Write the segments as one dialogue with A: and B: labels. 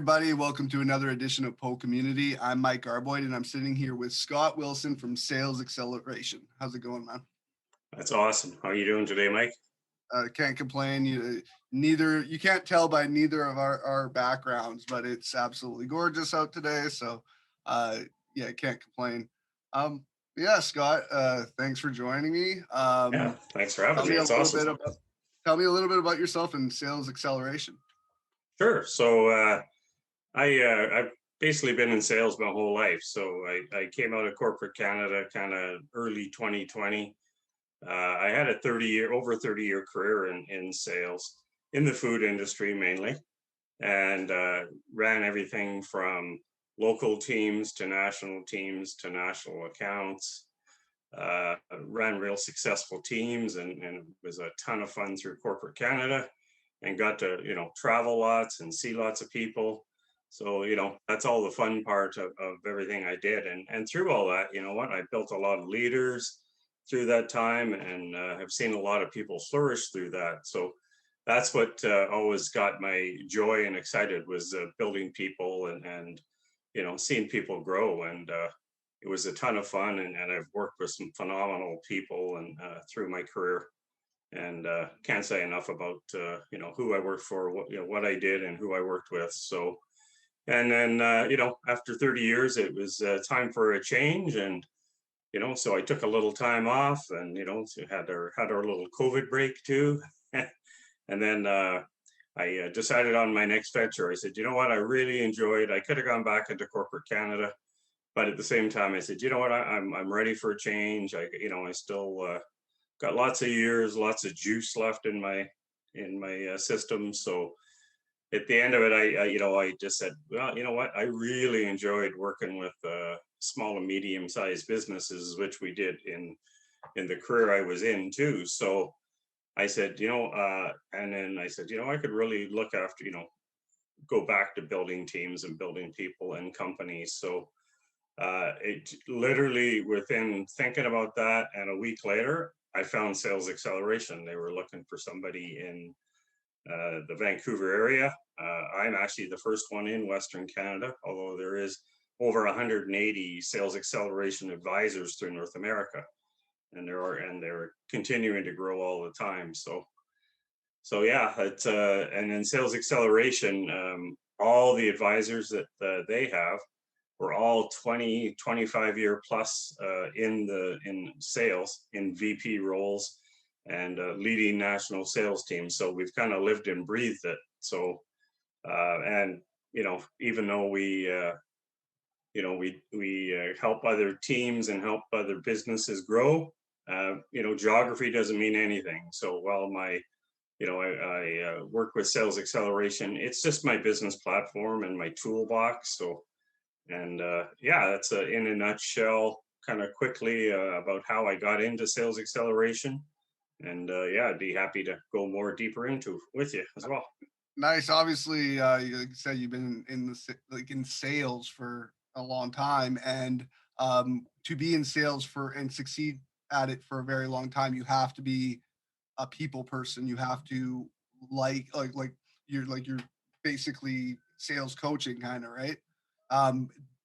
A: everybody. Welcome to another edition of PoCommunity. I'm Mike Garboyd, and I'm sitting here with Scott Wilson from Sales Xceleration. How's it going, man?
B: That's awesome. How are you doing today, Mike?
A: Can't complain. You can't tell by neither of our backgrounds, but it's absolutely gorgeous out today. So, yeah, can't complain. Yeah, Scott, thanks for joining me.
B: Yeah, thanks for having me. It's awesome.
A: Tell me a little bit about yourself and Sales Xceleration.
B: Sure. So I've basically been in sales my whole life. So I came out of corporate Canada kind of early 2020. I had a over 30-year career in sales in the food industry mainly, and ran everything from local teams to national accounts. Ran real successful teams, and it was a ton of fun through corporate Canada, and got to travel lots and see lots of people. So that's all the fun part of everything I did, and through all that, I built a lot of leaders through that time, and have seen a lot of people flourish through that. So that's what always got my joy and excited, was building people and seeing people grow. And it was a ton of fun, and I've worked with some phenomenal people and through my career, and can't say enough about who I worked for, what I did, and who I worked with. So, and then after 30 years, it was time for a change, and so I took a little time off, and so had our little COVID break too. And then I decided on my next venture. I said, you know what, I really enjoyed. I could have gone back into corporate Canada, but at the same time, I said, you know what, I'm ready for a change. I still got lots of years, lots of juice left in my system. So at the end of it, I just said, well, you know what, I really enjoyed working with small and medium-sized businesses, which we did in the career I was in too. So I said, and then I said, I could really look after, go back to building teams and building people and companies. So it literally, within thinking about that, and a week later, I found Sales Xceleration. They were looking for somebody in the Vancouver area. I'm actually the first one in Western Canada, although there is over 180 Sales Xceleration advisors through North America, and they're continuing to grow all the time. So yeah, it's and then Sales Xceleration, all the advisors that they have were all 20, 25-year plus in sales, in VP roles, and leading national sales teams. So we've kind of lived and breathed it. So and even though we help other teams and help other businesses grow, geography doesn't mean anything. So while I work with Sales Xceleration, it's just my business platform and my toolbox. So, and yeah, that's in a nutshell, kind of quickly about how I got into Sales Xceleration. And yeah, I'd be happy to go more deeper into with you as well.
A: Nice. Obviously, like you said, you've been in sales for a long time, and to be in sales and succeed at it for a very long time, you have to be a people person. You have to like you're basically sales coaching kind of, right?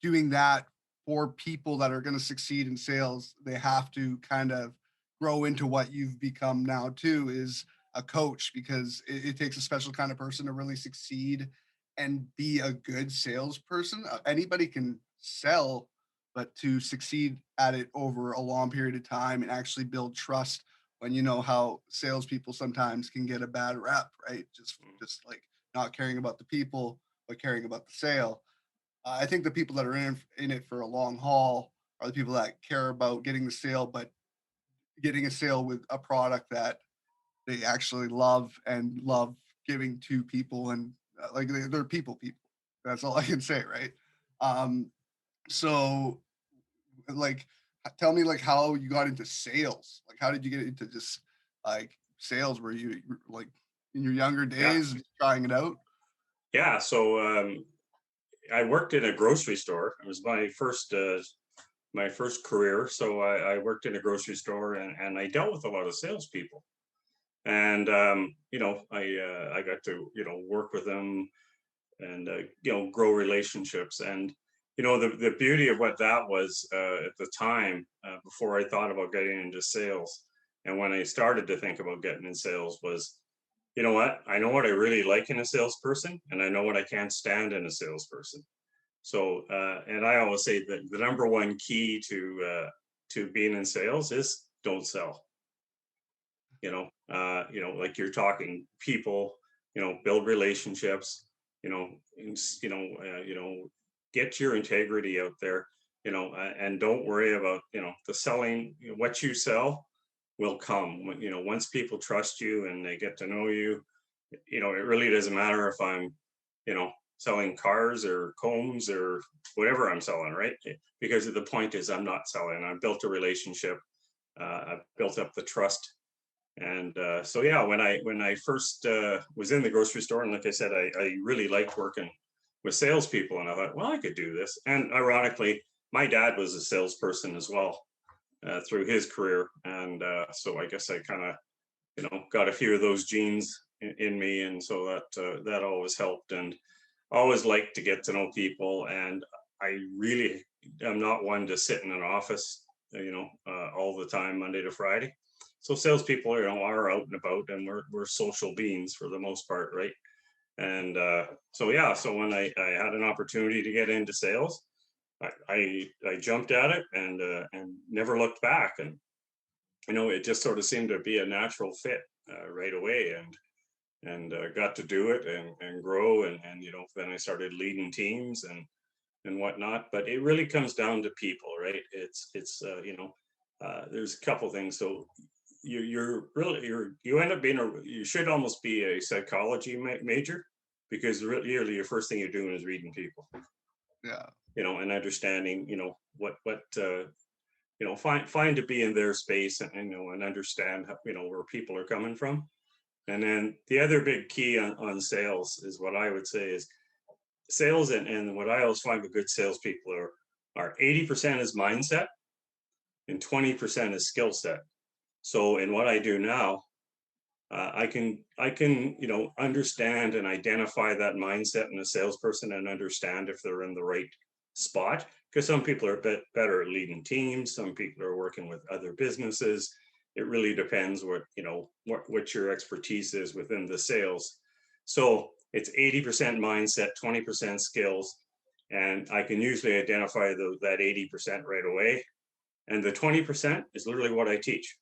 A: Doing that for people that are going to succeed in sales, they have to kind of grow into what you've become now too, is a coach, because it takes a special kind of person to really succeed and be a good salesperson. Anybody can sell, but to succeed at it over a long period of time and actually build trust, when you know how salespeople sometimes can get a bad rep, right? Just like not caring about the people, but caring about the sale. I think the people that are in it for a long haul are the people that care about getting the sale, but getting a sale with a product that they actually love and love giving to people, and like they're people. That's all I can say, right? So like, tell me like how you got into sales. Like, how did you get into just like sales? Were you like in your younger days trying it out?
B: Yeah. So I worked in a grocery store. It was my first career. So I worked in a grocery store, and I dealt with a lot of salespeople. And I got to work with them grow relationships. And the beauty of what that was at the time, before I thought about getting into sales, and when I started to think about getting in sales, was, you know what, I know what I really like in a salesperson, and I know what I can't stand in a salesperson. So, and I always say that the number one key to being in sales is don't sell. Like you're talking people, build relationships, get your integrity out there, and don't worry about, the selling. What you sell will come when, once people trust you and they get to know you. It really doesn't matter if I'm, selling cars or combs or whatever I'm selling, right? Because the point is, I'm not selling. I've built a relationship. I've built up the trust. And so yeah, when I first was in the grocery store, and like I said, I really liked working with salespeople, and I thought, well, I could do this. And ironically, my dad was a salesperson as well through his career, and so I guess I kind of got a few of those genes in me, and so that always helped. And always liked to get to know people, and I really am not one to sit in an office, all the time, Monday to Friday. So salespeople are out and about, and we're social beings for the most part, right? And so yeah, so when I had an opportunity to get into sales, I jumped at it and never looked back, and it just sort of seemed to be a natural fit right away, and got to do it and grow, and then I started leading teams and whatnot. But it really comes down to people, right? It's there's a couple things. So you end up being you should almost be a psychology major, because really your first thing you're doing is reading people,
A: Yeah.
B: and understanding, what find to be in their space, and understand how, where people are coming from. And then the other big key on sales is what I would say is sales, and what I always find with good salespeople are 80% is mindset and 20% is skill set. So in what I do now, I can understand and identify that mindset in a salesperson, and understand if they're in the right spot, because some people are better at leading teams, some people are working with other businesses. It really depends what your expertise is within the sales. So it's 80% mindset, 20% skills, and I can usually identify that 80% right away, and the 20% is literally what I teach.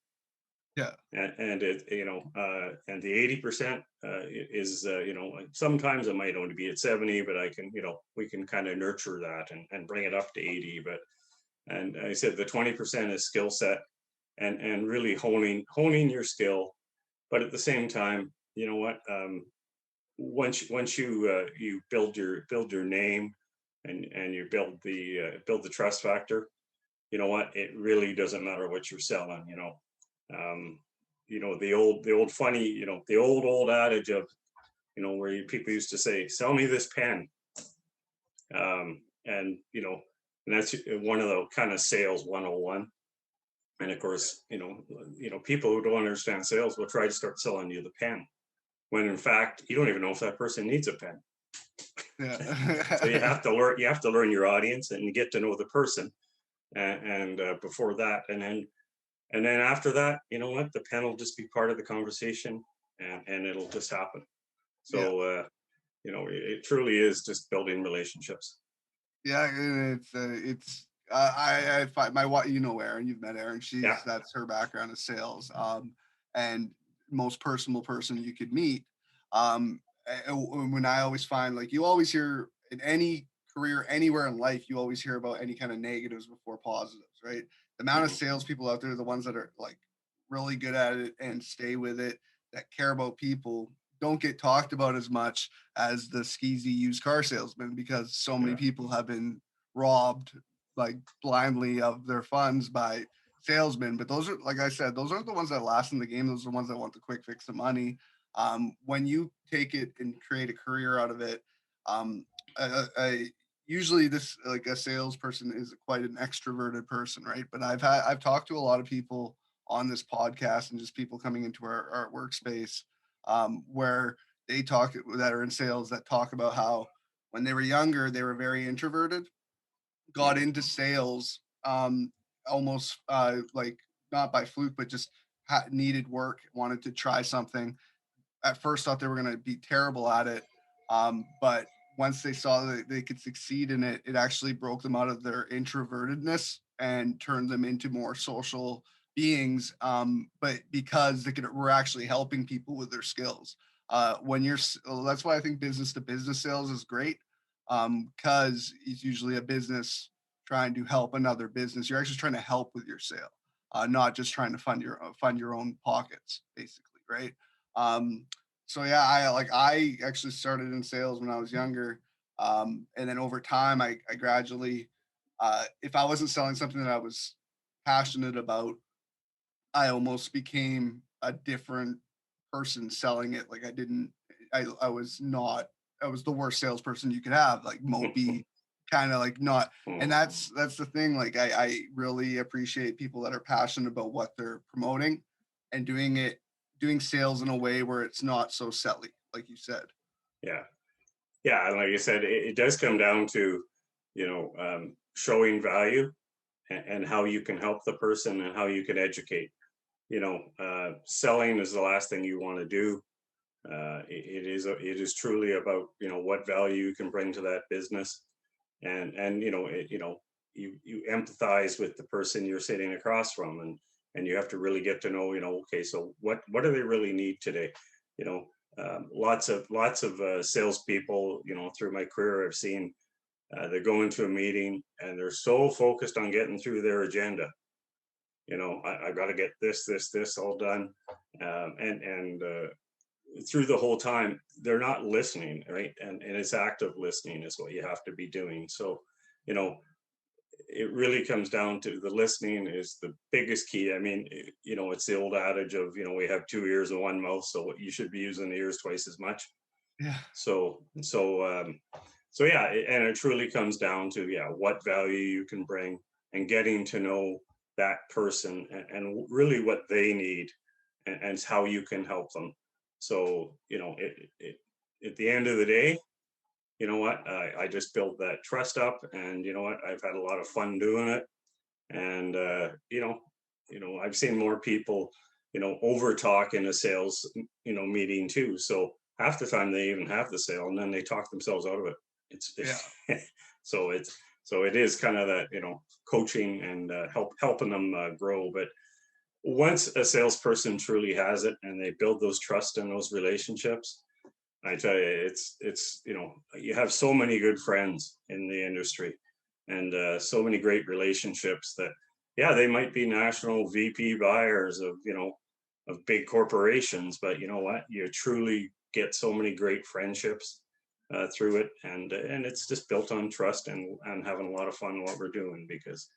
A: Yeah.
B: And it and the 80% is sometimes it might only be at 70, but I can we can kind of nurture that and bring it up to 80. But and I said the 20% is skill set, and really honing your skill. But at the same time, once you build your name, and you build the trust factor, it really doesn't matter what you're selling. um, the old funny, the old adage of, where people used to say, sell me this pen. And and that's one of the kind of sales 101. And of course, people who don't understand sales will try to start selling you the pen, when in fact you don't even know if that person needs a pen. So you
A: Yeah.
B: have to learn, your audience and get to know the person. And before that, and then after that, the pen will just be part of the conversation, and it'll just happen.
A: Yeah.
B: So it truly is just building relationships.
A: Yeah, and it's I find my wife, Erin, you've met Erin.
B: Yeah.
A: That's her background is sales. And most personable person you could meet. When I always find, like, you always hear in any career anywhere in life, you always hear about any kind of negatives before positives, right? The amount of
B: Mhm.
A: salespeople out there, the ones that are like really good at it and stay with it, that care about people, don't get talked about as much as the skeezy used car salesman, because so many
B: Yeah.
A: people have been robbed like blindly of their funds by salesmen. But those are, like I said, those aren't the ones that last in the game. Those are the ones that want the quick fix of money. When you take it and create a career out of it, um, I usually, this, like, a salesperson is quite an extroverted person, right? But I've talked to a lot of people on this podcast, and just people coming into our workspace, where they talk, that are in sales, that talk about how when they were younger, they were very introverted, got
B: Mm,
A: into sales almost like not by fluke, but just needed work, wanted to try something. At first thought they were going to be terrible at it. But once they saw that they could succeed in it, it actually broke them out of their introvertedness and turned them into more social beings. But because we're actually helping people with their skills. That's why I think business to business sales is great. Because it's usually a business trying to help another business. You're actually trying to help with your sale, not just trying to fund your own pockets, basically, right? Um, so yeah, I actually started in sales when I was younger, and then over time, I gradually, if I wasn't selling something that I was passionate about, I almost became a different person selling it. Like I didn't, I was not, I was the worst salesperson you could have, like mopey, kind of like not. And
B: mm.
A: that's the thing. Like I really appreciate people that are passionate about what they're promoting and doing sales in a way where it's not so selly, like you said.
B: Yeah. Yeah. And like I said, it does come down to, showing value and how you can help the person and how you can educate. Selling is the last thing you want to do. It is truly about, what value you can bring to that business, and you empathize with the person you're sitting across from, and you have to really get to know, okay, so what do they really need today? you know lots of salespeople, through my career, I've seen, they go into a meeting and they're so focused on getting through their agenda. I got to get this all done, and through the whole time they're not listening, right? And it's active listening is what you have to be doing. So, you know it really comes down to the listening is the biggest key. I mean, it's the old adage of, we have two ears and one mouth, so you should be using the ears twice as much.
A: Yeah,
B: So yeah, and it truly comes down to, yeah, what value you can bring, and getting to know that person, and really what they need, and how you can help them. So, at the end of the day, you know what, I just built that trust up, and you know what, I've had a lot of fun doing it. And I've seen more people, over talk in a sales, meeting too. So half the time they even have the sale, and then they talk themselves out of it. It's
A: yeah,
B: so it is kind of that, coaching and helping them grow. But once a salesperson truly has it and they build those trust and those relationships, I tell you, it's you have so many good friends in the industry, and so many great relationships that, yeah, they might be national VP buyers of, of big corporations, but you know what, you truly get so many great friendships through it, and it's just built on trust, and having a lot of fun what we're doing, because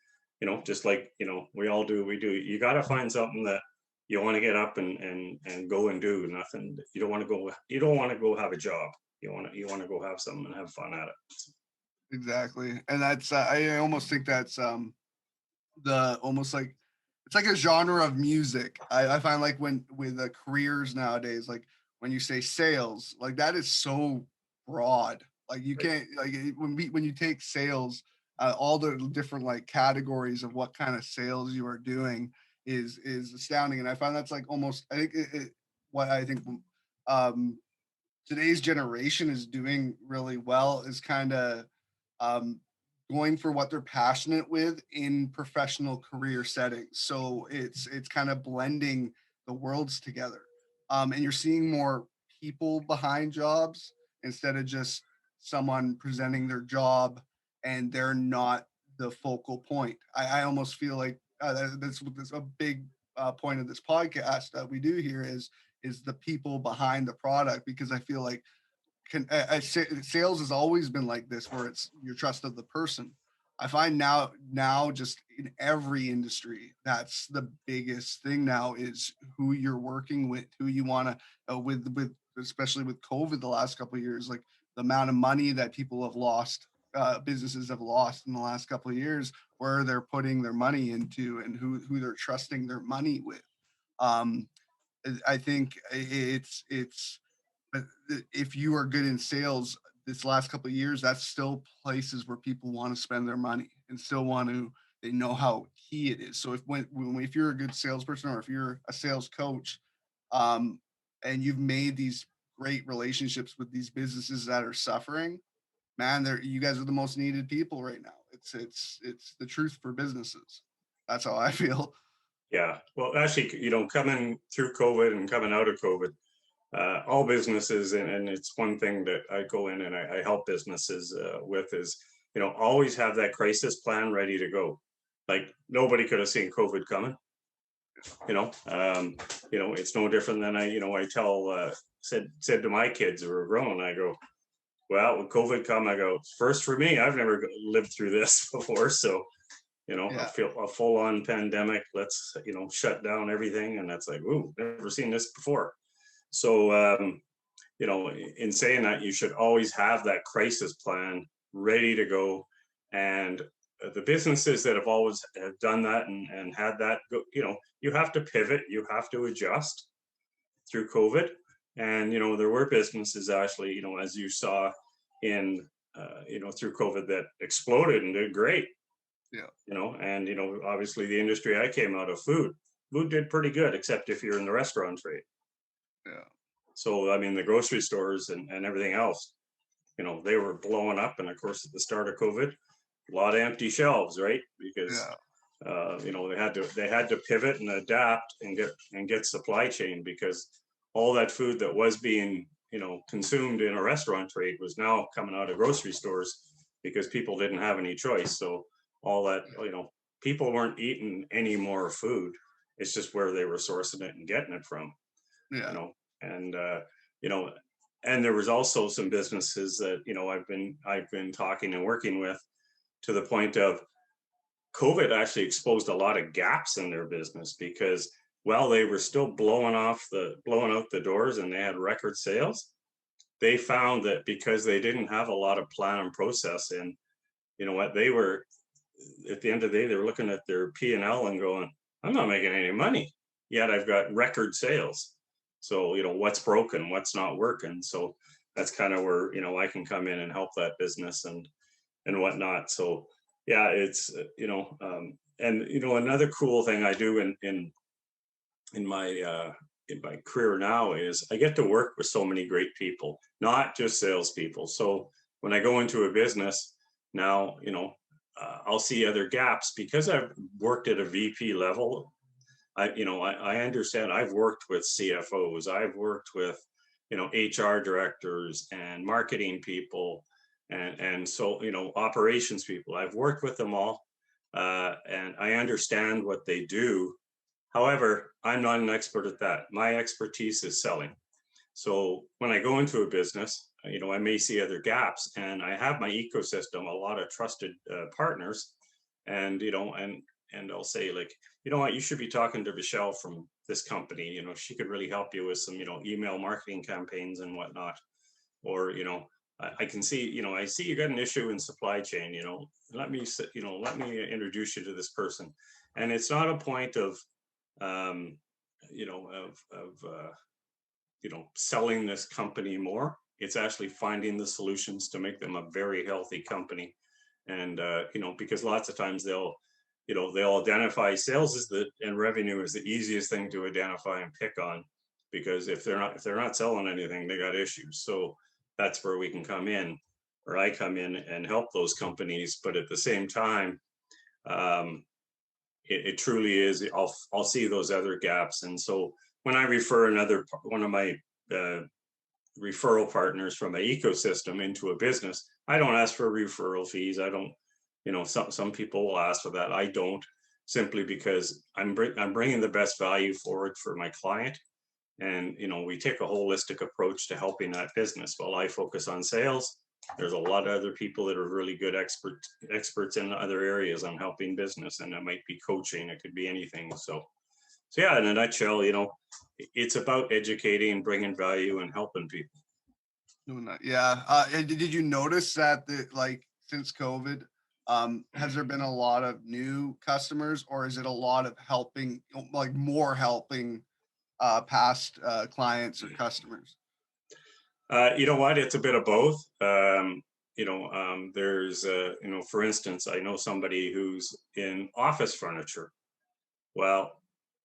B: just like, we all do, you got to find something that you want to get up and go and do. Nothing, you don't want to go have a job. You want to go have something and have fun at it.
A: exactly. And that's I almost think that's the almost like it's like a genre of music. I find like when with the careers nowadays, like when you say sales, like that is so broad. Like you
B: Right.
A: can't when you take sales, all the different like categories of what kind of sales you are doing is astounding. And I find that's like almost I think what I think um today's generation is doing really well is kind of um, going for what they're passionate with in professional career settings. So it's kind of blending the worlds together, and you're seeing more people behind jobs instead of just someone presenting their job and they're not the focal point. I almost feel like that's a big point of this podcast that we do here is the people behind the product because I feel like sales has always been like this where it's your trust of the person. I find now just in every industry that's the biggest thing now is who you're working with, who you want to with especially with COVID the last couple of years, like the amount of money that people have lost, businesses have lost in the last couple of years, where they're putting their money into and who they're trusting their money with. Um, I think it's but if you are good in sales, this last couple of years, that's still places where people want to spend their money and still want to, they know how key it is. So if you're a good salesperson or if you're a sales coach, um, and you've made these great relationships with these businesses that are suffering, man, they're you guys are the most needed people right now. It's the truth for businesses. That's how I feel.
B: Yeah. Well, actually, coming through COVID and coming out of COVID, all businesses, and it's one thing that I go in and I help businesses with is, always have that crisis plan ready to go. Like nobody could have seen COVID coming. you know um it's no different than I tell said to my kids who are grown. I go, well, when COVID come, I go, first for me, I've never lived through this before. So I
A: Yeah,
B: feel a full-on pandemic, let's shut down everything, and that's like, ooh, never seen this before. So in saying that, you should always have that crisis plan ready to go. And the businesses that have always have done that and had that go, you have to pivot, you have to adjust through COVID. And there were businesses actually, as you saw in through COVID, that exploded and did great.
A: yeah,
B: And obviously the industry I came out of, food did pretty good, except if you're in the restaurant trade.
A: yeah,
B: So I mean, the grocery stores and everything else, they were blowing up. And of course, at the start of COVID, a lot of empty shelves, right? Because
A: yeah,
B: they had to pivot and adapt and get supply chain, because all that food that was being consumed in a restaurant trade was now coming out of grocery stores because people didn't have any choice. So all that, people weren't eating any more food. It's just where they were sourcing it and getting it from. you
A: yeah,
B: know and you know and there was also some businesses that I've been talking and working with, to the point of COVID actually exposed a lot of gaps in their business, because while they were still blowing out the doors and they had record sales, they found that because they didn't have a lot of plan and process, and what they were, at the end of the day, they were looking at their P&L and going, I'm not making any money, yet I've got record sales. So, what's broken, what's not working. So that's kind of where, I can come in and help that business and whatnot. So yeah, it's, and, another cool thing I do in my, in my career now is I get to work with so many great people, not just salespeople. So when I go into a business now, I'll see other gaps because I've worked at a VP level. I understand. I've worked with CFOs. I've worked with, HR directors and marketing people, and so, operations people. I've worked with them all, and I understand what they do. However, I'm not an expert at that. My expertise is selling. So when I go into a business, I may see other gaps, and I have my ecosystem, a lot of trusted partners, and and I'll say, like, you know what, you should be talking to Michelle from this company. She could really help you with some email marketing campaigns and whatnot. Or I can see, I see you got an issue in supply chain. Let me introduce you to this person. And it's not a point of um, selling this company more. It's actually finding the solutions to make them a very healthy company. And because lots of times they'll identify sales and revenue is the easiest thing to identify and pick on, because if they're not selling anything, they got issues. So that's where we can come in, or I come in and help those companies. But at the same time, um, it truly is, I'll see those other gaps. And so when I refer one of my uh, referral partners from an ecosystem into a business, I don't ask for referral fees. I don't, some people will ask for that. I don't, simply because I'm bringing the best value forward for my client. And we take a holistic approach to helping that business. While I focus on sales, there's a lot of other people that are really good experts in other areas on helping business, and it might be coaching, it could be anything. So yeah, in a nutshell, it's about educating, bringing value, and helping people.
A: doing that. Yeah. And did you notice that like since COVID, has there been a lot of new customers, or is it a lot of helping, like more helping past clients or customers?
B: You know what? It's a bit of both. There's, for instance, I know somebody who's in office furniture. Well,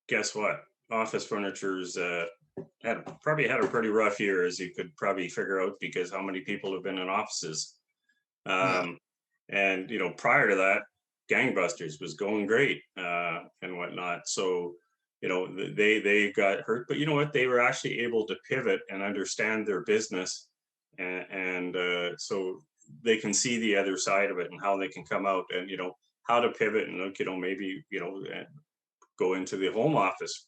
B: guess what? Office furniture's probably had a pretty rough year, as you could probably figure out, because how many people have been in offices.
A: Yeah.
B: Um, and prior to that, gangbusters was going great and whatnot. So they got hurt, but you know what? They were actually able to pivot and understand their business, and so they can see the other side of it and how they can come out, and how to pivot and look, maybe go into the home office,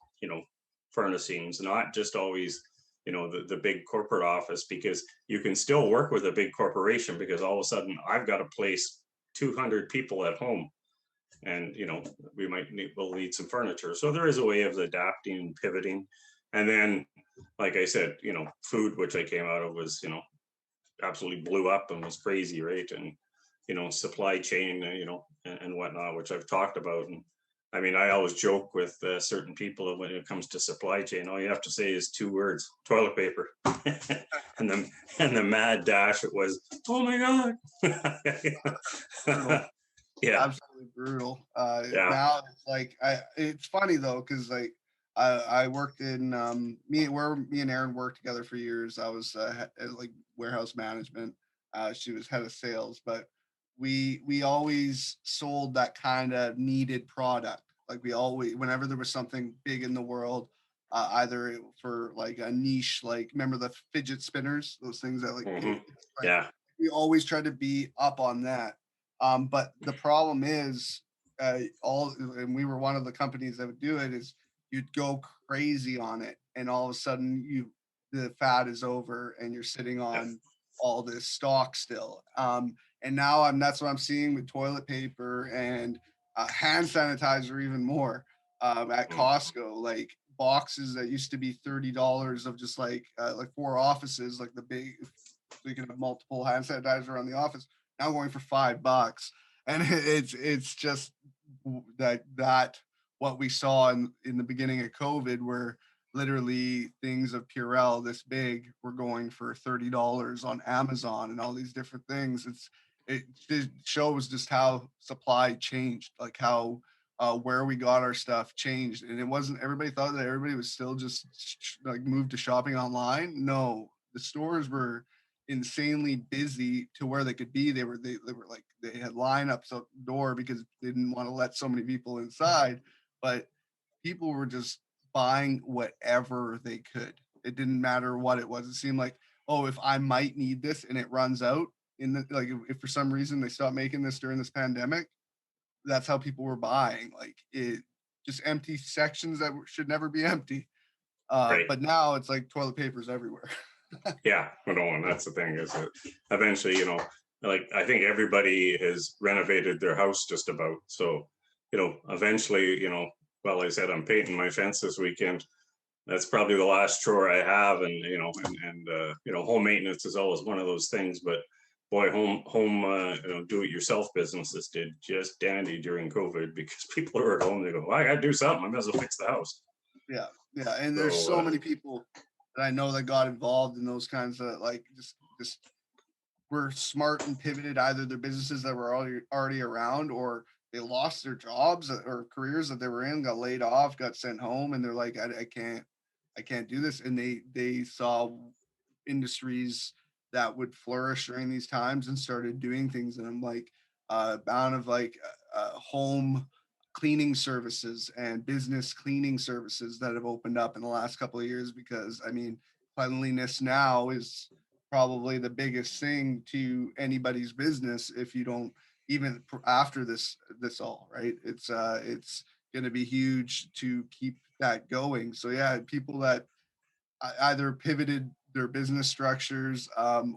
B: furnishings, not just always, the big corporate office, because you can still work with a big corporation, because all of a sudden I've got to place 200 people at home, and we'll need some furniture. So there is a way of adapting and pivoting. And then, like I said, food, which I came out of, was, absolutely blew up and was crazy, right? And supply chain, and whatnot, which I've talked about. And I mean, I always joke with certain people when it comes to supply chain. All you have to say is two words: toilet paper. And the mad dash it was. Oh my god!
A: Brutal.
B: Yeah,
A: Absolutely brutal.
B: yeah.
A: Now it's like it's funny though, because like I worked in me and Aaron worked together for years. I was like warehouse management. She was head of sales, but we always sold that kind of needed product. Like we always, whenever there was something big in the world, for like a niche, like remember the fidget spinners, those things that like
B: Hmm.
A: like
B: Yeah,
A: we always tried to be up on that. But the problem is, and we were one of the companies that would do it, is you'd go crazy on it, and all of a sudden the fad is over, and you're sitting
B: yeah.
A: on all this stock still. And now that's what I'm seeing with toilet paper and hand sanitizer even more at
B: Mm.
A: Costco. Like boxes that used to be $30 of just like 4 offices, like the big, so you can have multiple hand sanitizer around the office, now going for $5. And it's just that what we saw in the beginning of COVID, where literally things of Purell this big were going for $30 on Amazon and all these different things. It shows just how supply changed, like how where we got our stuff changed. And it wasn't, everybody thought that everybody was still just like moved to shopping online. No, the stores were insanely busy to where they could be. They were like they had lineups out the door because they didn't want to let so many people inside. But people were just buying whatever they could. It didn't matter what it was. It seemed like, oh, if I might need this and it runs out in the like if for some reason they stopped making this during this pandemic, that's how people were buying. Like it just empty sections that should never be empty.
B: Right.
A: But now it's like toilet papers everywhere.
B: Yeah, no, and that's the thing, is that eventually, like I think everybody has renovated their house just about. So, eventually, well, I said I'm painting my fence this weekend. That's probably the last chore I have, and home maintenance is always one of those things. But boy, home, do it yourself businesses did just dandy during COVID, because people are at home. They go, well, I got to do something. I might as well fix the house.
A: Yeah, yeah, and there's
B: So
A: so many people that I know that got involved in those kinds of like just were smart and pivoted either their businesses that were already around, or they lost their jobs or careers that they were in, got laid off, got sent home, and they're like, I can't do this. And they saw industries that would flourish during these times and started doing things in them, like bound of like home cleaning services and business cleaning services that have opened up in the last couple of years. Because I mean, cleanliness now is probably the biggest thing to anybody's business. If you don't, even after this all right, it's going to be huge to keep that going. So yeah, people that either pivoted their business structures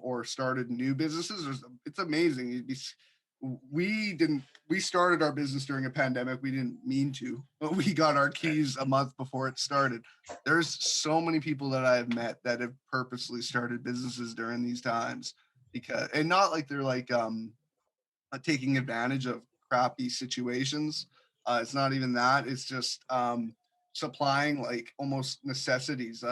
A: or started new businesses. It's amazing. We started our business during a pandemic. We didn't mean to, but we got our keys a month before it started. There's so many people that I have met that have purposely started businesses during these times, because, and not like they're like taking advantage of crappy situations. It's not even that. It's just supplying like almost necessities.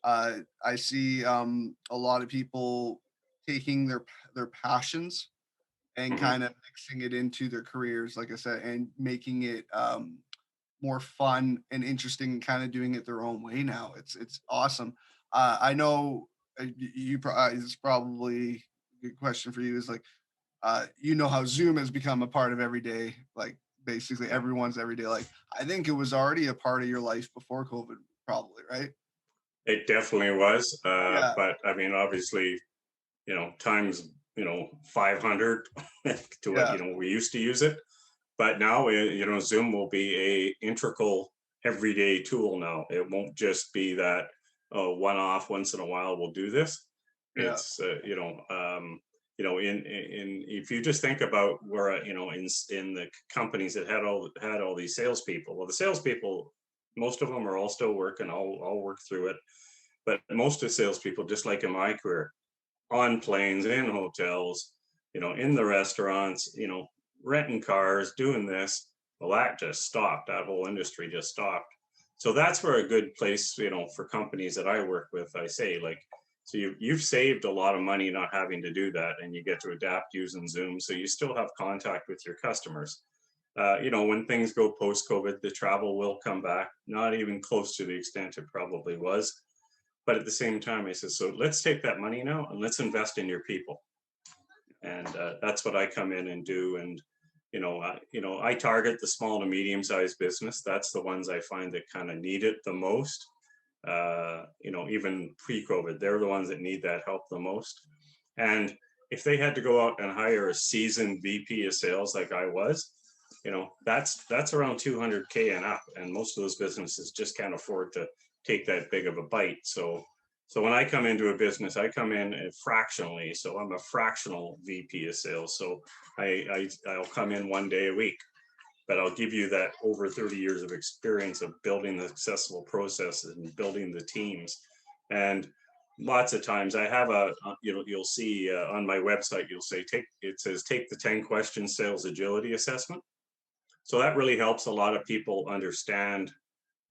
A: I see a lot of people taking their passions and
B: Mhm.
A: kind of mixing it into their careers, like I said, and making it more fun and interesting, and kind of doing it their own way now. It's awesome. I know it's probably a good question for you is like you know how Zoom has become a part of everyday, like basically everyone's everyday life. I think it was already a part of your life before COVID, probably, right?
B: It definitely was.
A: Yeah,
B: But I mean, obviously, times, 500 to what,
A: yeah,
B: we used to use it. But now, Zoom will be a integral everyday tool now. It won't just be that one off once in a while we'll do this.
A: yeah,
B: It's in if you just think about where in the companies that had all these salespeople. Well, the salespeople, most of them are all still working. I'll work through it. But most of the salespeople, just like in my career, on planes, in hotels, in the restaurants, renting cars, doing this. Well, that just stopped. That whole industry just stopped. So that's where a good place, for companies that I work with, I say, like, so you've saved a lot of money not having to do that, and you get to adapt using Zoom. So you still have contact with your customers. When things go post COVID, the travel will come back, not even close to the extent it probably was. But at the same time, I said, so let's take that money now and let's invest in your people. And that's what I come in and do. And I target the small to medium sized business. That's the ones I find that kind of need it the most. Even pre-COVID, they're the ones that need that help the most. And if they had to go out and hire a seasoned VP of sales like I was, that's around 200K and up, and most of those businesses just can't afford to take that big of a bite. So when I come into a business, I come in fractionally. So I'm a fractional VP of sales. So I'll come in one day a week, but I'll give you that over 30 years of experience of building the successful processes and building the teams. And lots of times I have you'll see on my website, it says, take the 10 question sales agility assessment. So that really helps a lot of people understand,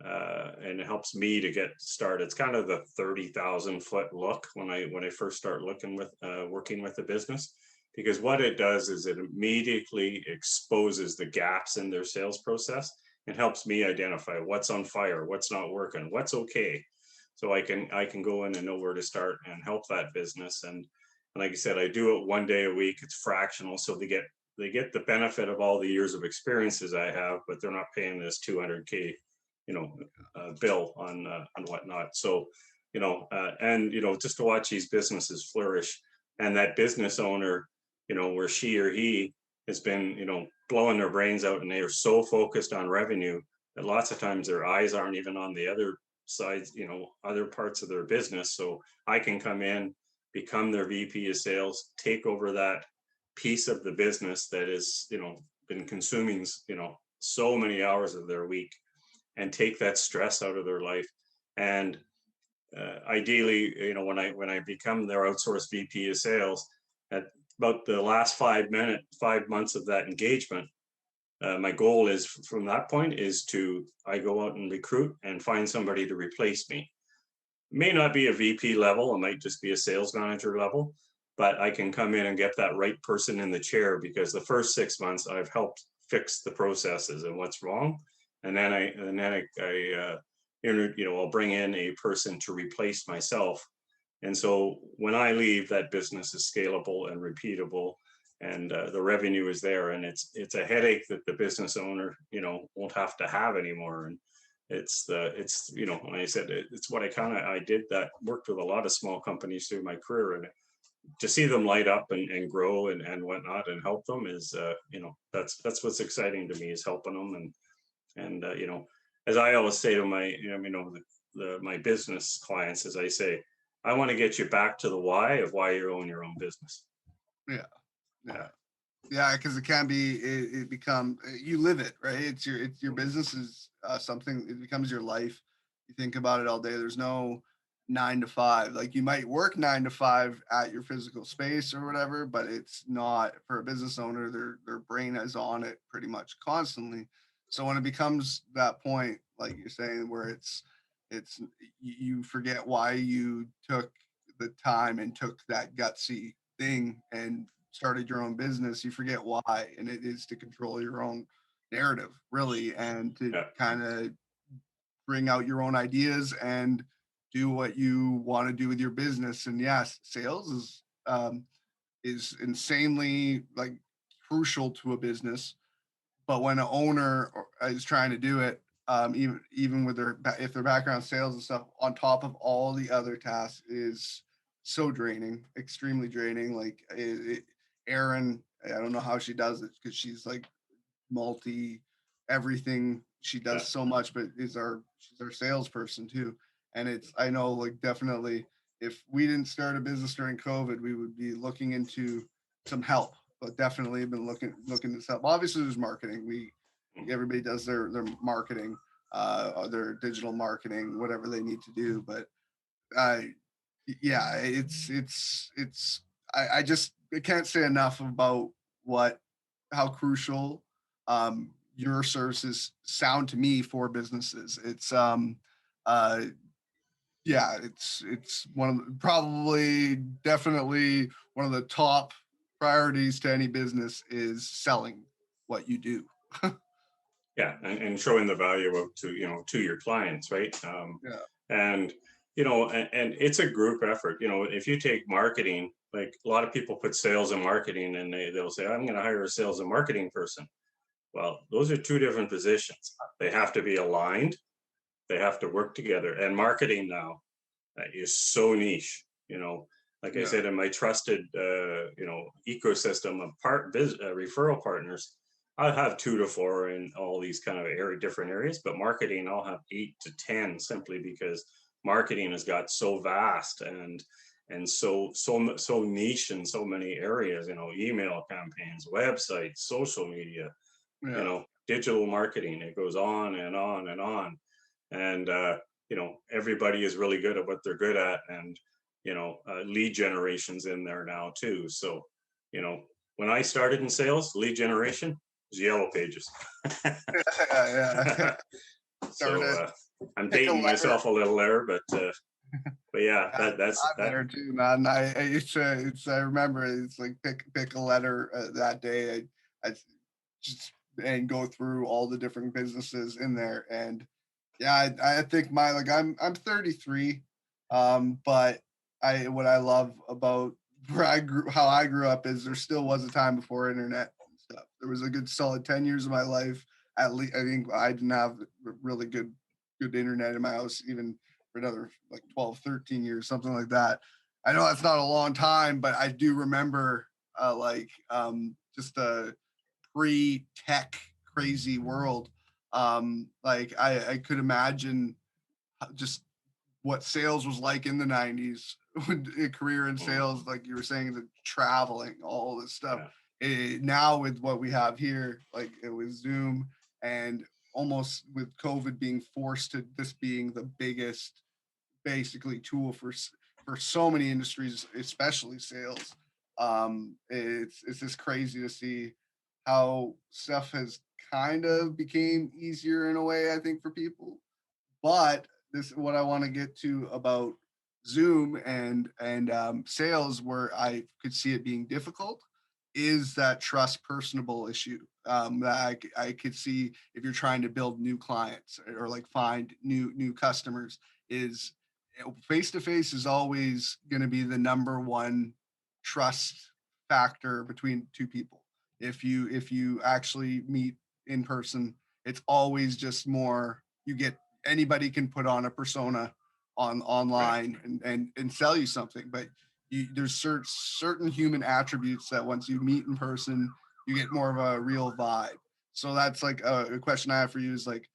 B: and it helps me to get started. It's kind of the 30,000-foot look when I first start looking with working with the business, because what it does is it immediately exposes the gaps in their sales process and helps me identify what's on fire, what's not working, what's okay. So I can go in and know where to start and help that business. And like I said, I do it one day a week. It's fractional, so they get the benefit of all the years of experiences I have, but they're not paying this 200K, you know, bill on whatnot. So, and just to watch these businesses flourish, and that business owner, where she or he has been, blowing their brains out, and they are so focused on revenue that lots of times their eyes aren't even on the other sides, other parts of their business. So I can come in, become their VP of sales, take over that piece of the business that is, been consuming, so many hours of their week, and take that stress out of their life. And ideally, when I become their outsourced VP of sales, at about the last 5 months of that engagement, my goal is from that point is to I go out and recruit and find somebody to replace me. May not be a VP level, it might just be a sales manager level, but I can come in and get that right person in the chair, because the first 6 months I've helped fix the processes and what's wrong. And then I'll bring in a person to replace myself. And so when I leave, that business is scalable and repeatable, and the revenue is there, and it's a headache that the business owner, won't have to have anymore. And like I said, it's what I did that worked with a lot of small companies through my career, and to see them light up and grow and whatnot and help them is, that's what's exciting to me, is helping them. And as I always say to my, my business clients, as I say, I want to get you back to the why of why you own your own business.
A: yeah, yeah. Yeah, because it can be it become you live it, right? It's your business is something. It becomes your life. You think about it all day. There's no 9 to 5. Like you might work 9 to 5 at your physical space or whatever, but it's not for a business owner. Their brain is on it pretty much constantly. So when it becomes that point, like you're saying, where it's it's you forget why you took the time and took that gutsy thing and started your own business. You forget why, and it is to control your own narrative, really, and to
B: Yeah.
A: kind of bring out your own ideas and do what you want to do with your business. And yes, sales is insanely like crucial to a business. But when an owner is trying to do it, even with their if their background sales and stuff, on top of all the other tasks, is so draining, extremely draining. Like Erin, I don't know how she does it because she's like multi everything. She
B: Yeah.
A: does so much, but she's our salesperson too. And it's I know like definitely if we didn't start a business during COVID, we would be looking into some help. But definitely have been looking this up. Obviously, there's marketing. We
B: Mhm.
A: everybody does their marketing, their digital marketing, whatever they need to do. But uh, yeah, it's I just I can't say enough about what how crucial your services sound to me for businesses. It's uh yeah, it's one of probably definitely one of the top priorities to any business is selling what you do.
B: Yeah, and showing the value of to to your clients, right?
A: Yeah.
B: And and it's a group effort. If you take marketing, like a lot of people put sales and marketing, and they'll say, "I'm going to hire a sales and marketing person." Well, those are two different positions. They have to be aligned. They have to work together. And marketing now is so niche. Like I
A: Yeah.
B: said, in my trusted ecosystem of referral partners, I have 2 to 4 in all these kind of different areas, but marketing I'll have 8 to 10 simply because marketing has got so vast and so niche in so many areas. Email campaigns, websites, social media,
A: Yeah.
B: digital marketing. It goes on and on and on, and everybody is really good at what they're good at, and lead generation's in there now too. So you know when I started in sales, lead generation was yellow pages.
A: Yeah.
B: So
A: Started
B: I'm
A: pick a
B: dating
A: letter.
B: myself a little there, but yeah,
A: Yeah,
B: that's
A: I'm
B: that.
A: there too, man. It's I remember it's like pick a letter that day. I just and go through all the different businesses in there, and yeah, I think my like I'm 33, but I what I love about where I grew how I grew up is there still was a time before internet and stuff. There was a good solid 10 years of my life. At least I think I didn't have really good internet in my house even for another like 12, 13 years, something like that. I know that's not a long time, but I do remember just a pre-tech crazy world. Like I could imagine just what sales was like in the 90s, a career in
B: Mhm.
A: sales, like you were saying, the traveling, all this stuff.
B: Yeah,
A: Now with what we have here, like it was Zoom and almost with COVID being forced to this being the biggest basically tool for so many industries, especially sales. It's just crazy to see how stuff has kind of became easier in a way. I think for people, but this is what I want to get to about Zoom and sales, where I could see it being difficult, is that trust personable issue. That I could see if you're trying to build new clients or like find new customers, is face to face is always going to be the number one trust factor between two people. If you actually meet in person, it's always just more you get anybody can put on a persona on
B: right.
A: online and sell you something, but there's certain human attributes that once you meet in person you get more of a real vibe. So that's like a question I have for you is like,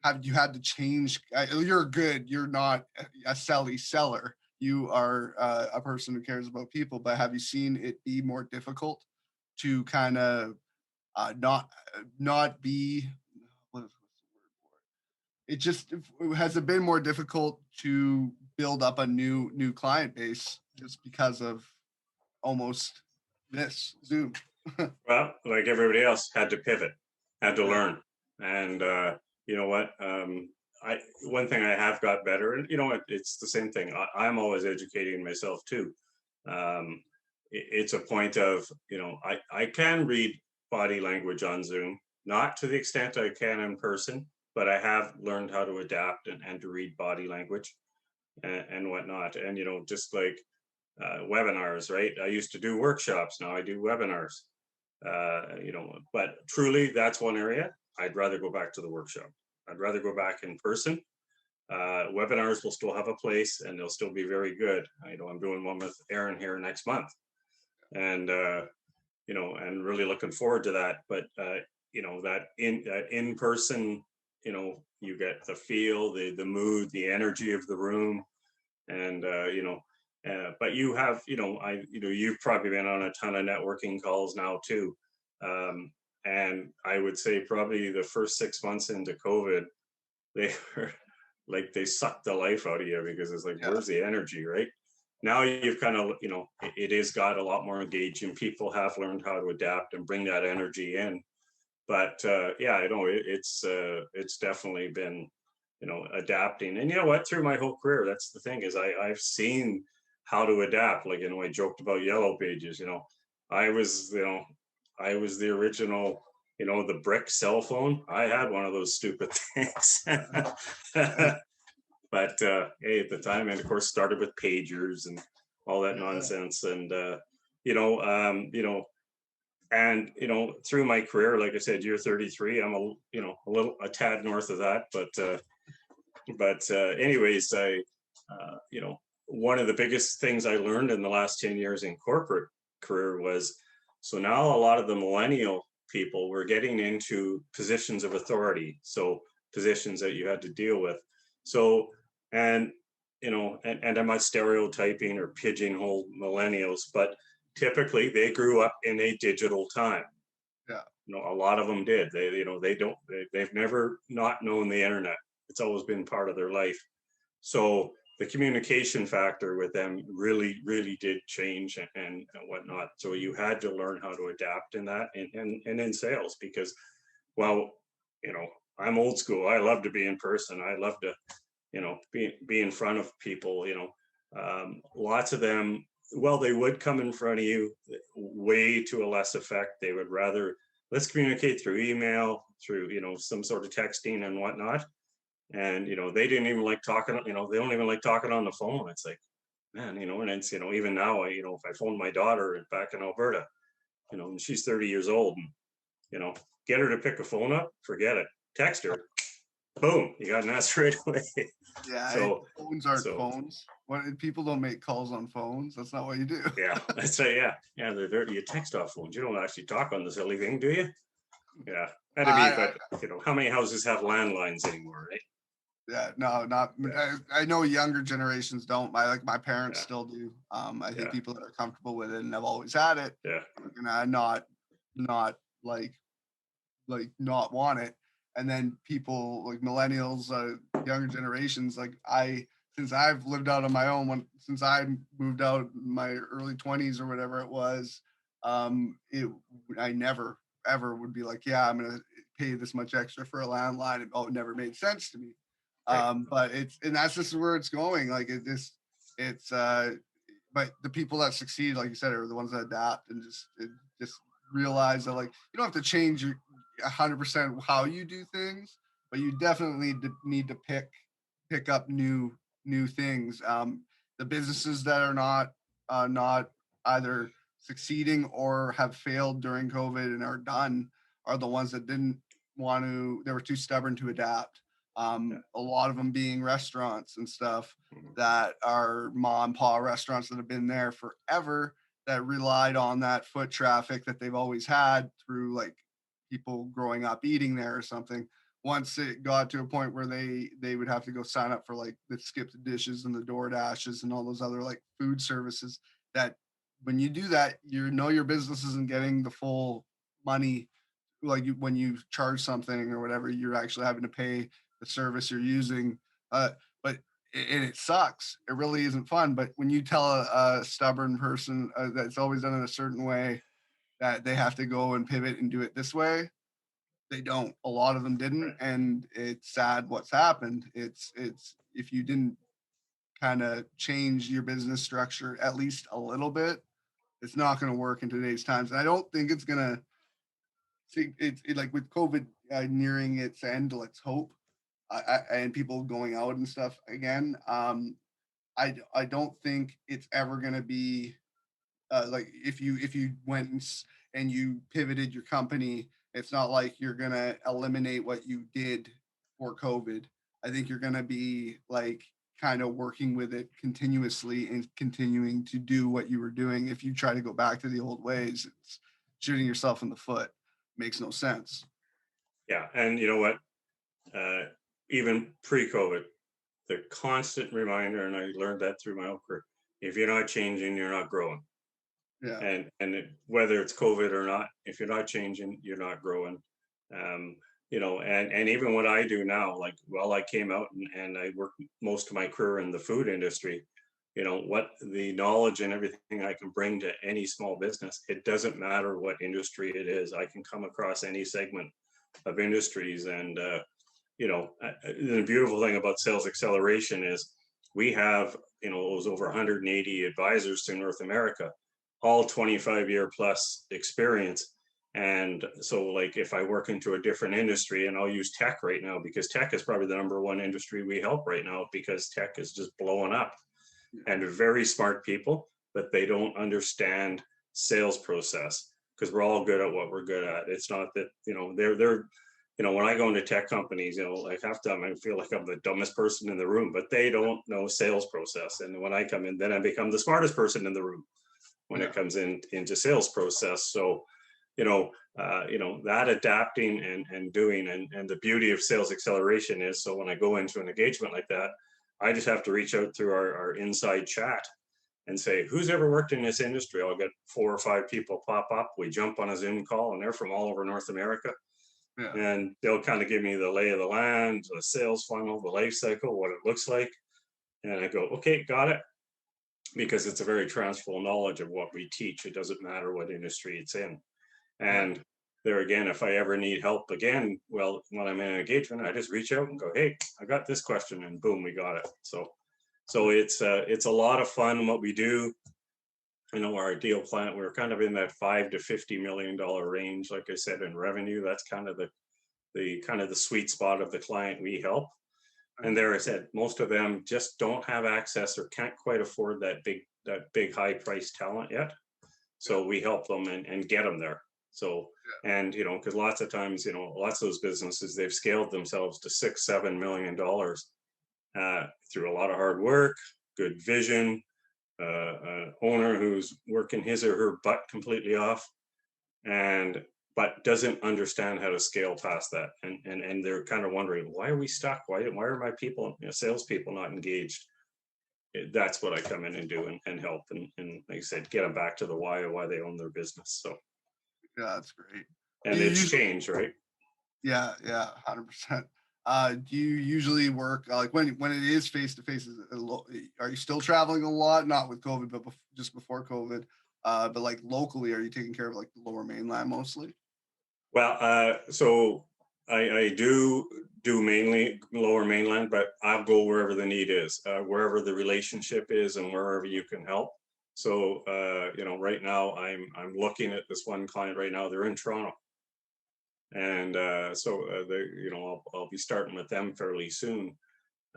A: have you had to change? You're not a selly seller, you are a person who cares about people, but have you seen it be more difficult to kind of not be what's the word for it just has it been more difficult to build up a new client base just because of almost this Zoom?
B: Well, like everybody else, had to pivot, had to
A: Yeah.
B: learn, and you know what? I one thing I have got better, and it's the same thing. I'm always educating myself too. Um, it's a point of, I can read body language on Zoom, not to the extent I can in person, but I have learned how to adapt and to read body language and whatnot. And just like webinars, right? I used to do workshops. Now I do webinars. But truly, that's one area I'd rather go back to the workshop. I'd rather go back in person. Webinars will still have a place and they'll still be very good. I'm doing one with Aaron here next month, and and really looking forward to that. But that in person, you get the feel, the mood, the energy of the room, and but you have, you've probably been on a ton of networking calls now too. And I would say probably the first 6 months into COVID, they were like they sucked the life out of you because it's like,
A: Yeah.
B: where's the energy, right? Now you've kind of, it is got a lot more engaging. People have learned how to adapt and bring that energy in. But yeah, it's definitely been, adapting. And you know what? Through my whole career, that's the thing is I've seen how to adapt. Like, I joked about yellow pages. I was, I was the original, the brick cell phone. I had one of those stupid things. But hey, at the time, and of course, started with pagers and all that
A: Yeah.
B: nonsense. And you know, um, you know, and through my career, like I said, you're 33. I'm a tad north of that, but anyways, I one of the biggest things I learned in the last 10 years in corporate career was, so now a lot of the millennial people were getting into positions of authority, so positions that you had to deal with. So, and and I'm not stereotyping or pigeonhole millennials, but typically they grew up in a digital time.
A: Yeah.
B: A lot of them did. They don't, they've never not known the internet. It's always been part of their life. So the communication factor with them really, really did change and whatnot. So you had to learn how to adapt in that and in sales because, well, you know, I'm old school. I love to be in person. I love to, be in front of people. Lots of them, well, they would come in front of you way to a less effect. They would rather, let's communicate through email, through, some sort of texting and whatnot. And they didn't even like talking, they don't even like talking on the phone. It's like, man, and it's, even now, if I phone my daughter back in Alberta, and she's 30 years old, and you know get her to pick a phone up, forget it. Text her, boom, you got an answer right away.
A: Yeah.
B: so
A: Phones aren't
B: so
A: phones. When people don't make calls on phones, that's not what you do.
B: yeah, that's a, yeah, you text off phones, you don't actually talk on the silly thing, do you? Yeah, that'd be,
A: I
B: but how many houses have landlines anymore, right?
A: Yeah, no, not.
B: Yeah,
A: I know younger generations don't. My parents
B: yeah,
A: still do. I think
B: yeah,
A: people that are comfortable with it and have always had it
B: yeah,
A: are gonna not not want it. And then people like millennials, younger generations, like since I've lived out on my own, since I moved out in my early 20s or whatever it was, it I never ever would be like, yeah, I'm gonna pay this much extra for a landline. It never made sense to me.
B: right,
A: But and that's just where it's going. Like it's but the people that succeed, like you said, are the ones that adapt and just realize that like you don't have to change your 100% how you do things, but you definitely need to pick up new things. The businesses that are not either succeeding or have failed during COVID and are done are the ones that didn't want to. They were too stubborn to adapt.
B: yeah,
A: A lot of them being restaurants and stuff
B: mhm,
A: that are mom and pop restaurants that have been there forever that relied on that foot traffic that they've always had through like people growing up eating there or something. Once it got to a point where they would have to go sign up for like the skip the dishes and the door dashes and all those other like food services, that when you do that, your business isn't getting the full money. Like when you charge something or whatever, you're actually having to pay the service you're using. But and it sucks. It really isn't fun. But when you tell a stubborn person that's always done it a certain way that they have to go and pivot and do it this way, They don't. A lot of them didn't,
B: Right.
A: and it's sad what's happened. It's if you didn't kind of change your business structure at least a little bit, it's not going to work in today's times. And I don't think it's going to see like with COVID nearing its end. Let's hope, and people going out and stuff again. I don't think it's ever going to be like if you went and you pivoted your company, it's not like you're gonna eliminate what you did for COVID. I think you're gonna be like kind of working with it continuously and continuing to do what you were doing. If you try to go back to the old ways, it's shooting yourself in the foot. Makes no sense.
B: Yeah, and you know what? Uh, Even pre-COVID, the constant reminder, and I learned that through my own career: if you're not changing, you're not growing.
A: Yeah,
B: Whether it's COVID or not, if you're not changing, you're not growing. Um, and even what I do now, like, well, I came out and I worked most of my career in the food industry. What the knowledge and everything I can bring to any small business, it doesn't matter what industry it is. I can come across any segment of industries. And the beautiful thing about Sales Acceleration is we have, it was over 180 advisors to North America, all 25-year plus experience. And so, like, if I work into a different industry, and I'll use tech right now, because tech is probably the number one industry we help right now, because tech is just blowing up,
A: yeah,
B: and very smart people, but they don't understand sales process, because we're all good at what we're good at. It's not that, when I go into tech companies, like half the time I feel like I'm the dumbest person in the room, but they don't know sales process. And when I come in, then I become the smartest person in the room when it
A: yeah,
B: comes into sales process. So, that adapting and doing, and the beauty of Sales Acceleration is, so when I go into an engagement like that, I just have to reach out through our inside chat and say, who's ever worked in this industry? I'll get 4 or 5 people pop up. We jump on a Zoom call, and they're from all over North America.
A: yeah,
B: And they'll kind of give me the lay of the land, the sales funnel, the life cycle, what it looks like. And I go, okay, got it. Because it's a very transferable knowledge of what we teach. It doesn't matter what industry it's in.
A: yeah.
B: And there again, if I ever need help again, well, when I'm in an engagement, I just reach out and go, hey, I got this question, and boom, we got it. So it's a lot of fun what we do. Our ideal client, we're kind of in that $5 to $50 million range. Like I said, in revenue, that's kind of the sweet spot of the client we help. And there I said, most of them just don't have access or can't quite afford that big high price talent yet. So we help them and get them there. So, and because lots of times, lots of those businesses, they've scaled themselves to $6-7 million through a lot of hard work, good vision, owner who's working his or her butt completely off, and but doesn't understand how to scale past that. And they're kind of wondering, why are we stuck? Why are my people, salespeople, not engaged? That's what I come in and do, and help, and like I said, get them back to the why of why they own their business. So,
A: Yeah, that's great. Do
B: and
A: you
B: it's
A: usually
B: change, right?
A: Yeah, yeah, 100%. Do you usually work like when it is face to face? Are you still traveling a lot? Not with COVID, but just before COVID. But like locally, are you taking care of like the Lower Mainland mostly?
B: Well, so I do mainly Lower Mainland, but I'll go wherever the need is, wherever the relationship is, and wherever you can help. So, right now I'm looking at this one client right now. They're in Toronto, and I'll be starting with them fairly soon.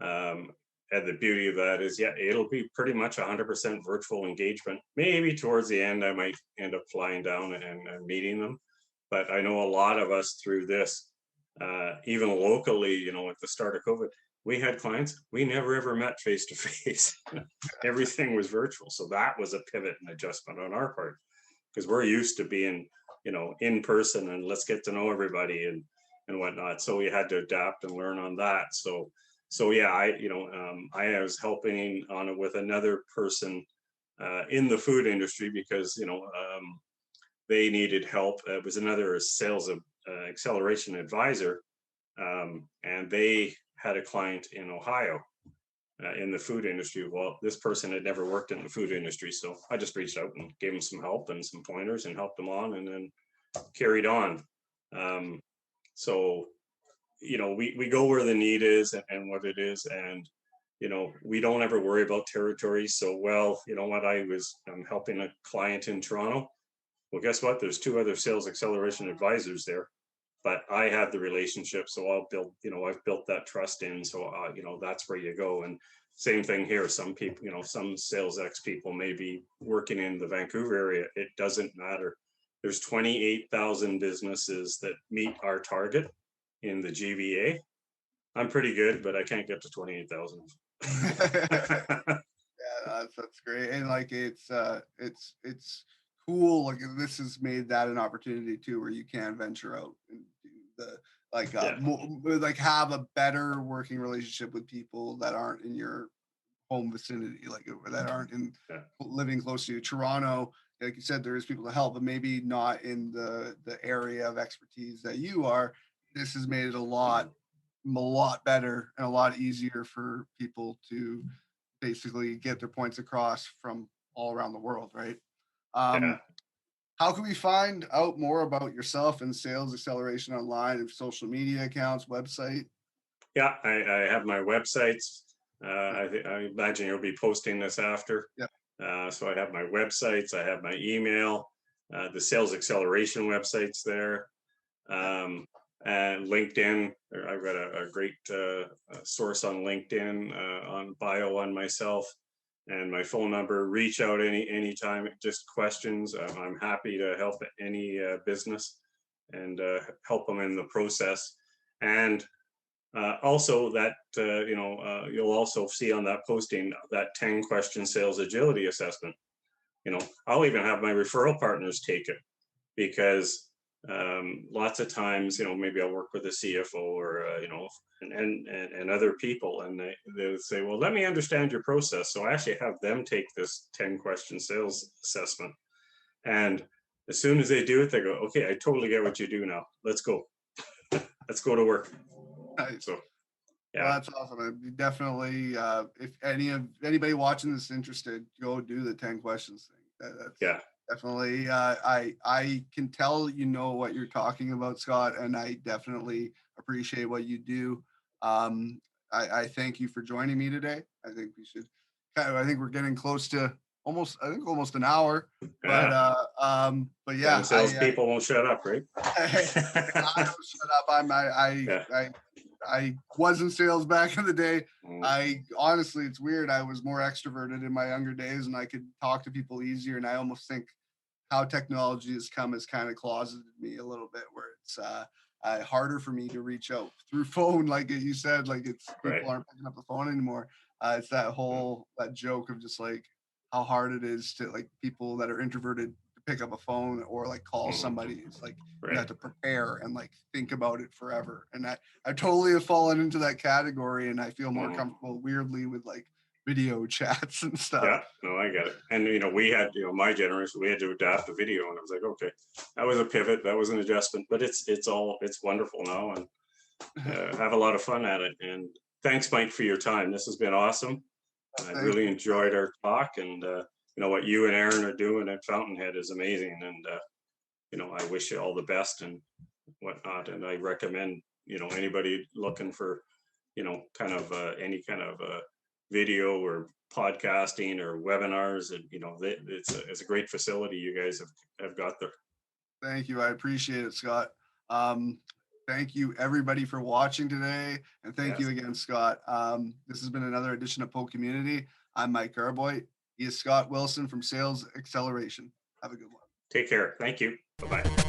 B: Um, and the beauty of that is, yeah, it'll be pretty much 100% virtual engagement. Maybe towards the end, I might end up flying down and meeting them. But I know a lot of us through this, even locally, at the start of COVID, we had clients we never ever met face to face. Everything was virtual. So that was a pivot and adjustment on our part, because we're used to being, in person, and let's get to know everybody and whatnot. So we had to adapt and learn on that. So yeah, I was helping on it with another person in the food industry, because they needed help. It was another sales acceleration advisor, and they had a client in Ohio in the food industry. Well, this person had never worked in the food industry, so I just reached out and gave him some help and some pointers and helped him on, and then carried on. Um, So, we go where the need is and what it is. And, we don't ever worry about territory. So, well, you know what? I'm helping a client in Toronto. Well, guess what? There's two other sales acceleration advisors there, but I have the relationship. So I've built that trust in. So, that's where you go. And same thing here. Some people, some sales X people may be working in the Vancouver area. It doesn't matter. There's 28,000 businesses that meet our target in the GVA. I'm pretty good, but I can't get to 28,000.
A: Yeah, that's great. And like it's cool. Like this has made that an opportunity too, where you can venture out and do the like
B: Yeah,
A: like have a better working relationship with people that aren't in your home vicinity, like that aren't in
B: yeah,
A: living close to you. Toronto, like you said, there is people to help, but maybe not in the area of expertise that you are. This has made it a lot better and a lot easier for people to basically get their points across from all around the world, right?
B: yeah.
A: Um, how can we find out more about yourself and Sales Acceleration online and social media accounts, website?
B: Yeah, I have my websites.
A: Yeah,
B: I imagine you'll be posting this after.
A: yeah,
B: So I have my websites, I have my email, the Sales Acceleration websites there,
A: yeah.
B: and LinkedIn. I've got a great source on LinkedIn on bio on myself, and my phone number. Reach out anytime. Just questions. I'm happy to help any business and help them in the process. And also that you'll also see on that posting that 10 question sales agility assessment. I'll even have my referral partners take it, because lots of times, maybe I'll work with a CFO or and other people, and they say, well, let me understand your process. So I actually have them take this 10 question sales assessment, and as soon as they do it, they go, okay, I totally get what you do now. Let's go. Let's go to work.
A: Nice.
B: So
A: Well,
B: yeah,
A: that's awesome. Definitely, if anybody watching this interested, go do the 10 questions thing. That's
B: yeah.
A: definitely. I can tell you know what you're talking about, Scott, and I definitely appreciate what you do. Um, I thank you for joining me today. I think we should. I think we're getting close to almost. I think almost an hour. But
B: Yeah. Damn
A: yeah,
B: salespeople won't shut up, right?
A: I don't shut up.
B: Yeah.
A: I was in sales back in the day.
B: Mm,
A: I honestly, it's weird. I was more extroverted in my younger days, and I could talk to people easier. And I almost think how technology has come has kind of closeted me a little bit, where it's harder for me to reach out through phone, like you said. Like it's
B: right.
A: people aren't picking up the phone anymore. It's that
B: Mm,
A: whole that joke of just like how hard it is to like people that are introverted to pick up a phone or like call
B: mhm,
A: somebody. It's like you
B: right.
A: have to prepare and like think about it forever. And I totally have fallen into that category, and I feel more
B: Mhm.
A: comfortable weirdly with like video chats and stuff.
B: Yeah, no, I get it. And we had, my generation, we had to adapt the video, and I was like, okay, that was a pivot, that was an adjustment, but it's wonderful now, and have a lot of fun at it. And thanks, Mike, for your time. This has been awesome. I
A: Thank
B: really
A: you.
B: enjoyed our talk, and what you and Aaron are doing at Fountainhead is amazing. And I wish you all the best and whatnot. And I recommend, anybody looking for, kind of any kind of video or podcasting or webinars, and it's a great facility you guys have got there.
A: Thank you. I appreciate it, Scott. Um, thank you everybody for watching today. And thank you
B: Yes.
A: again, Scott. This has been another edition of PoCommunity. I'm Mike Garboy. He is Scott Wilson from Sales Acceleration. Have a good one.
B: Take care. Thank you. Bye bye.